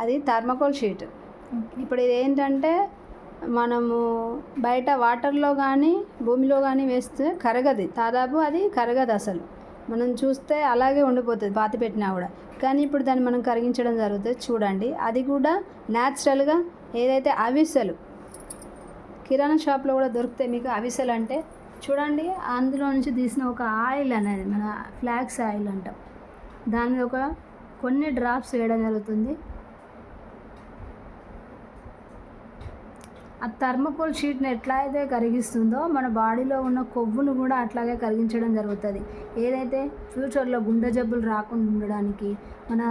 అది thermocol sheet. ఇప్పుడు ఇది ఏంటంటే మనము బయట వాటర్లో కానీ భూమిలో కానీ వేస్తే కరగదు, దాదాపు అది కరగదు అసలు. మనం చూస్తే అలాగే ఉండిపోతుంది పాతి పెట్టినా కూడా. కానీ ఇప్పుడు దాన్ని మనం కరిగించడం జరుగుతుంది. చూడండి, అది కూడా న్యాచురల్గా ఏదైతే అవిసెలు కిరాణా షాప్లో కూడా దొరుకుతాయి మీకు. అవిసెలు అంటే చూడండి, అందులో నుంచి తీసిన ఒక ఆయిల్ అనేది మన ఫ్లాక్స్ ఆయిల్ అంటాం. దాని ఒక కొన్ని డ్రాప్స్ వేయడం జరుగుతుంది. ఆ థర్మకోల్ షీట్ని ఎట్లా అయితే కరిగిస్తుందో మన బాడీలో ఉన్న కొవ్వును కూడా అట్లాగే కరిగించడం జరుగుతుంది. ఏదైతే ఫ్యూచర్లో గుండె జబ్బులు రాకుండా ఉండడానికి, మన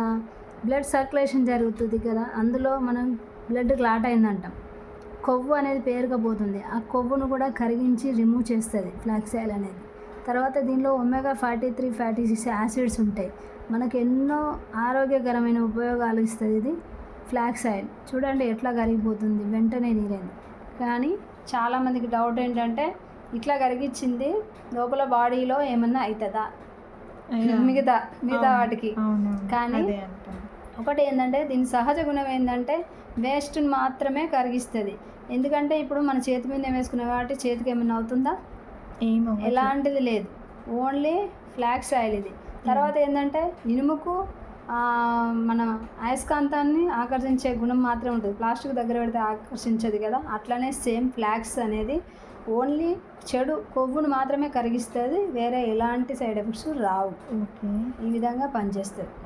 బ్లడ్ సర్క్యులేషన్ జరుగుతుంది కదా, అందులో మనం బ్లడ్ క్లాట్ అయిందంటాం, కొవ్వు అనేది పేరుకపోతుంది. ఆ కొవ్వును కూడా కరిగించి రిమూవ్ చేస్తుంది ఫ్లాక్స్ ఆయిల్ అనేది. తర్వాత దీనిలో ఒమేగా 43 ఫ్యాటీ యాసిడ్స్ ఉంటాయి. మనకు ఎన్నో ఆరోగ్యకరమైన ఉపయోగాలు ఇస్తుంది ఇది ఫ్లాక్స్ ఆయిల్. చూడండి ఎట్లా కరిగిపోతుంది, వెంటనే నీరైంది. కానీ చాలామందికి డౌట్ ఏంటంటే ఇట్లా కరిగించింది లోపల బాడీలో ఏమన్నా అవుతుందా మిగతా వాటికి. కానీ ఒకటి ఏంటంటే దీని సహజ గుణం ఏంటంటే వేస్ట్ని మాత్రమే కరిగిస్తుంది. ఎందుకంటే ఇప్పుడు మన చేతి మీద వేసుకునే కాబట్టి చేతికి ఏమైనా అవుతుందా? ఎలాంటిది లేదు, ఓన్లీ ఫ్లాక్స్ ఆయిల్ ఇది. తర్వాత ఏంటంటే ఇనుముకు మన అయస్కాంతాన్ని ఆకర్షించే గుణం మాత్రమే ఉంటుంది. ప్లాస్టిక్ దగ్గర పెడితే ఆకర్షించదు కదా, అట్లనే సేమ్ ఫ్లాక్స్ అనేది ఓన్లీ చెడు కొవ్వును మాత్రమే కరిగిస్తుంది, వేరే ఎలాంటి సైడ్ ఎఫెక్ట్స్ రావు. ఈ విధంగా పనిచేస్తుంది.